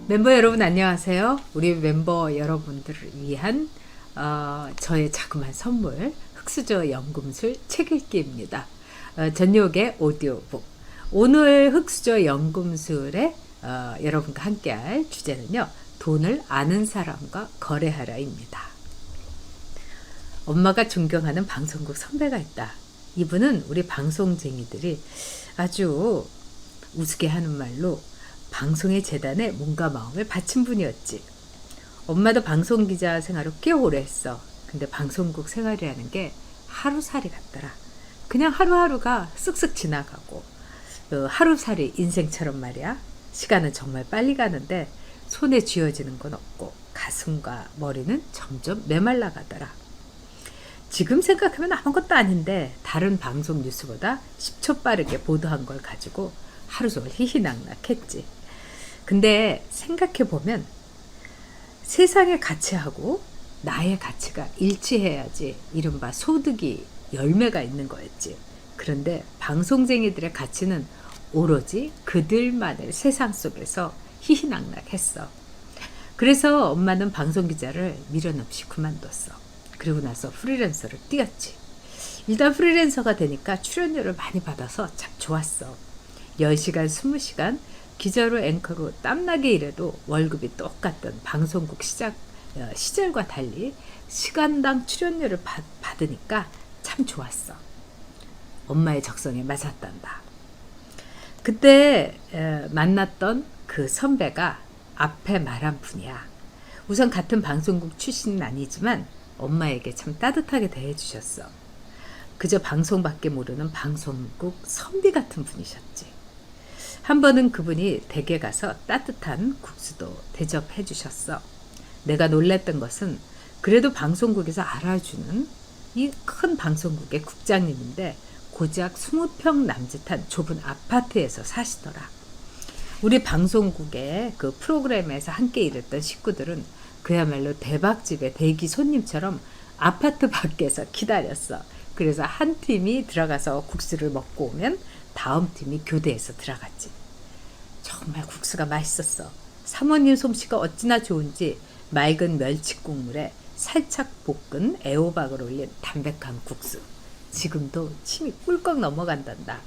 멤버 여러분 안녕하세요. 우리 멤버 여러분들을 위한 저의 자그마한 선물 흑수저 연금술 책 읽기입니다. 전용의 오디오북. 오늘 흑수저 연금술에 여러분과 함께할 주제는요. 돈을 아는 사람과 거래하라입니다. 엄마가 존경하는 방송국 선배가 있다. 이분은 우리 방송쟁이들이 아주 우스개 하는 말로 방송의 재단에 몸과 마음을 바친 분이었지. 엄마도 방송기자 생활을 꽤 오래 했어. 근데 방송국 생활이라는 게 하루살이 같더라. 그냥 하루하루가 쓱쓱 지나가고 하루살이 인생처럼 말이야. 시간은 정말 빨리 가는데 손에 쥐어지는 건 없고 가슴과 머리는 점점 메말라 가더라. 지금 생각하면 아무것도 아닌데 다른 방송 뉴스보다 10초 빠르게 보도한 걸 가지고 하루 종일 희희낙낙했지. 근데 생각해보면 세상의 가치하고 나의 가치가 일치해야지 이른바 소득이 열매가 있는 거였지. 그런데 방송쟁이들의 가치는 오로지 그들만의 세상 속에서 희희낙낙했어. 그래서 엄마는 방송기자를 미련 없이 그만뒀어. 그리고 나서 프리랜서를 뛰었지. 일단 프리랜서가 되니까 출연료를 많이 받아서 참 좋았어. 10시간, 20시간 기자로 앵커로 땀나게 일해도 월급이 똑같던 방송국 시절과 달리 시간당 출연료를 받으니까 참 좋았어. 엄마의 적성에 맞았단다. 그때 만났던 그 선배가 앞에 말한 분이야. 우선 같은 방송국 출신은 아니지만 엄마에게 참 따뜻하게 대해주셨어. 그저 방송밖에 모르는 방송국 선비 같은 분이셨지. 한 번은 그분이 댁에 가서 따뜻한 국수도 대접해 주셨어. 내가 놀랐던 것은 그래도 방송국에서 알아주는 이 큰 방송국의 국장님인데 고작 20평 남짓한 좁은 아파트에서 사시더라. 우리 방송국의 그 프로그램에서 함께 일했던 식구들은 그야말로 대박집의 대기 손님처럼 아파트 밖에서 기다렸어. 그래서 한 팀이 들어가서 국수를 먹고 오면 다음 팀이 교대해서 들어갔지. 정말 국수가 맛있었어. 사모님 솜씨가 어찌나 좋은지 맑은 멸치 국물에 살짝 볶은 애호박을 올린 담백한 국수. 지금도 침이 꿀꺽 넘어간단다.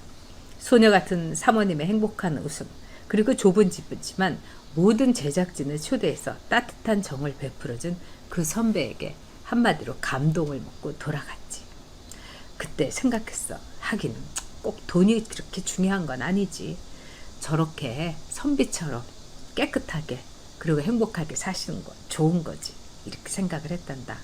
소녀 같은 사모님의 행복한 웃음. 그리고 좁은 집이지만 모든 제작진을 초대해서 따뜻한 정을 베풀어준 그 선배에게 한마디로 감동을 먹고 돌아갔지. 그때 생각했어. 하긴 꼭 돈이 그렇게 중요한 건 아니지. 저렇게 선비처럼 깨끗하게 그리고 행복하게 사시는 건 좋은 거지. 이렇게 생각을 했단다.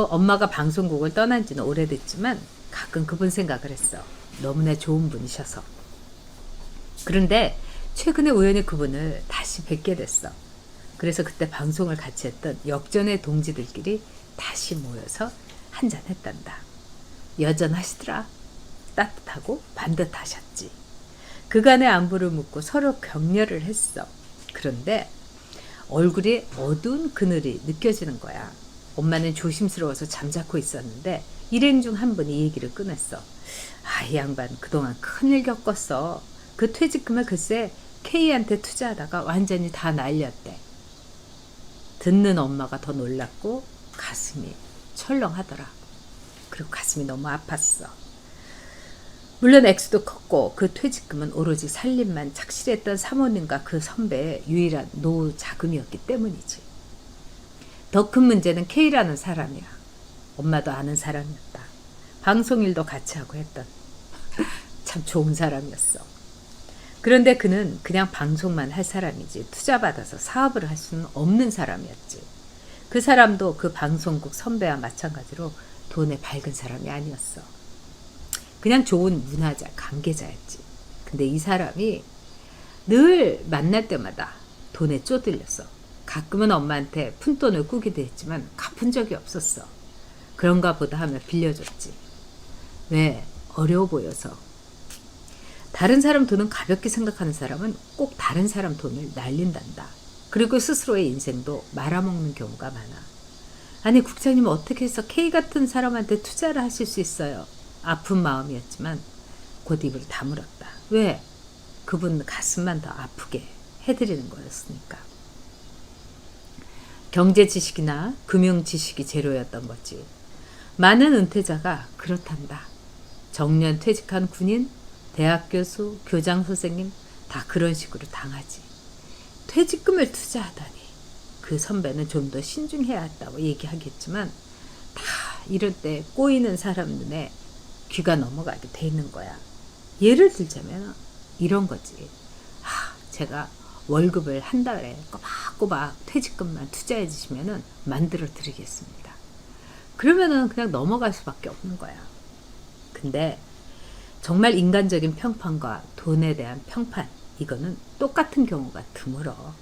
엄마가 방송국을 떠난 지는 오래됐지만 가끔 그분 생각을 했어. 너무나 좋은 분이셔서. 그런데 최근에 우연히 그분을 다시 뵙게 됐어. 그래서 그때 방송을 같이 했던 역전의 동지들끼리 다시 모여서 한잔했단다. 여전하시더라. 따뜻하고 반듯하셨지. 그간의 안부를 묻고 서로 격려를 했어. 그런데 얼굴에 어두운 그늘이 느껴지는 거야. 엄마는 조심스러워서 잠자코 있었는데 일행 중 한 분이 얘기를 꺼냈어. 이 양반 그동안 큰일 겪었어. 그 퇴직금을 글쎄 K한테 투자하다가 완전히 다 날렸대. 듣는 엄마가 더 놀랐고 가슴이 철렁하더라. 그리고 가슴이 너무 아팠어. 물론 액수도 컸고 그 퇴직금은 오로지 살림만 착실했던 사모님과 그 선배의 유일한 노후 자금이었기 때문이지. 더 큰 문제는 K라는 사람이야. 엄마도 아는 사람이었다. 방송일도 같이 하고 했던 참 좋은 사람이었어. 그런데 그는 그냥 방송만 할 사람이지 투자받아서 사업을 할 수는 없는 사람이었지. 그 사람도 그 방송국 선배와 마찬가지로 돈에 밝은 사람이 아니었어. 그냥 좋은 문화자, 관계자였지. 근데 이 사람이 늘 만날 때마다 돈에 쪼들렸어. 가끔은 엄마한테 푼돈을 꾸기도 했지만 갚은 적이 없었어. 그런가 보다 하며 빌려줬지. 왜? 어려워 보여서. 다른 사람 돈은 가볍게 생각하는 사람은 꼭 다른 사람 돈을 날린단다. 그리고 스스로의 인생도 말아먹는 경우가 많아. 아니 국장님 어떻게 해서 K 같은 사람한테 투자를 하실 수 있어요? 아픈 마음이었지만 곧 입을 다물었다. 왜? 그분 가슴만 더 아프게 해드리는 거였으니까. 경제 지식이나 금융 지식이 재료였던 거지. 많은 은퇴자가 그렇단다. 정년 퇴직한 군인, 대학 교수, 교장 선생님 다 그런 식으로 당하지. 퇴직금을 투자하다니. 그 선배는 좀 더 신중해야 한다고 얘기하겠지만 다 이럴 때 꼬이는 사람 눈에 귀가 넘어가게 돼 있는 거야. 예를 들자면 이런 거지. 제가 월급을 한 달에 꼬박꼬박 퇴직금만 투자해 주시면은 만들어 드리겠습니다. 그러면은 그냥 넘어갈 수밖에 없는 거야. 근데 정말 인간적인 평판과 돈에 대한 평판, 이거는 똑같은 경우가 드물어.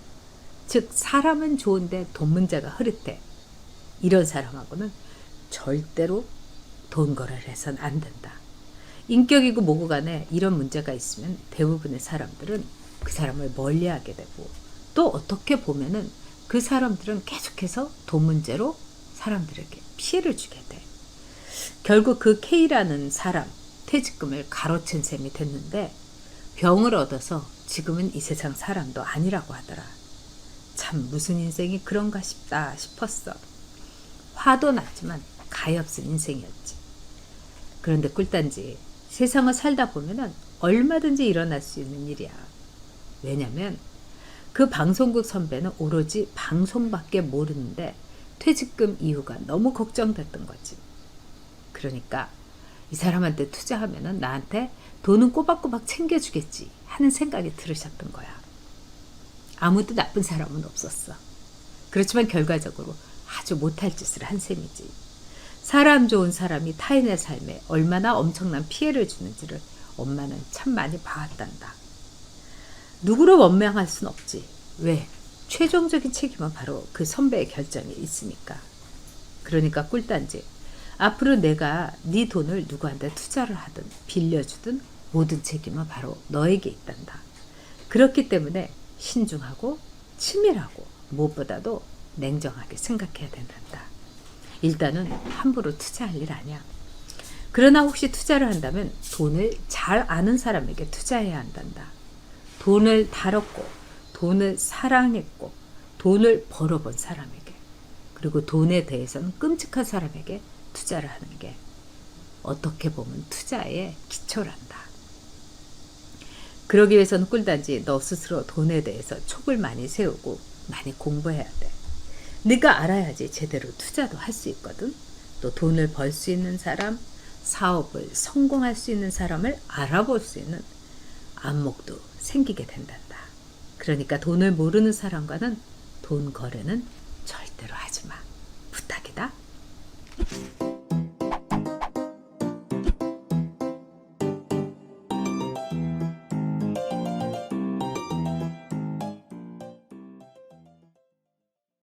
즉 사람은 좋은데 돈 문제가 흐릿해. 이런 사람하고는 절대로 돈 거래를 해서는 안 된다. 인격이고 뭐고 간에 이런 문제가 있으면 대부분의 사람들은 그 사람을 멀리하게 되고, 또 어떻게 보면은 그 사람들은 계속해서 돈 문제로 사람들에게 피해를 주게 돼. 결국 그 K라는 사람 퇴직금을 가로챈 셈이 됐는데 병을 얻어서 지금은 이 세상 사람도 아니라고 하더라. 참 무슨 인생이 그런가 싶다 싶었어. 화도 났지만 가엾은 인생이었지. 그런데 꿀단지 세상을 살다 보면은 얼마든지 일어날 수 있는 일이야. 왜냐면 그 방송국 선배는 오로지 방송밖에 모르는데 퇴직금 이유가 너무 걱정됐던 거지. 그러니까 이 사람한테 투자하면은 나한테 돈은 꼬박꼬박 챙겨주겠지 하는 생각이 들으셨던 거야. 아무도 나쁜 사람은 없었어. 그렇지만 결과적으로 아주 못할 짓을 한 셈이지. 사람 좋은 사람이 타인의 삶에 얼마나 엄청난 피해를 주는지를 엄마는 참 많이 봐왔단다. 누구를 원망할 순 없지. 왜? 최종적인 책임은 바로 그 선배의 결정에 있으니까. 그러니까 꿀단지, 앞으로 내가 네 돈을 누구한테 투자를 하든 빌려주든 모든 책임은 바로 너에게 있단다. 그렇기 때문에 신중하고 치밀하고 무엇보다도 냉정하게 생각해야 된단다. 일단은 함부로 투자할 일 아니야. 그러나 혹시 투자를 한다면 돈을 잘 아는 사람에게 투자해야 한단다. 돈을 다뤘고 돈을 사랑했고 돈을 벌어본 사람에게, 그리고 돈에 대해서는 끔찍한 사람에게 투자를 하는 게 어떻게 보면 투자의 기초란다. 그러기 위해서는 꿀단지 너 스스로 돈에 대해서 촉을 많이 세우고 많이 공부해야 돼. 네가 알아야지 제대로 투자도 할 수 있거든. 또 돈을 벌 수 있는 사람, 사업을 성공할 수 있는 사람을 알아볼 수 있는 안목도 생기게 된단다. 그러니까 돈을 모르는 사람과는 돈 거래는 절대로 하지 마.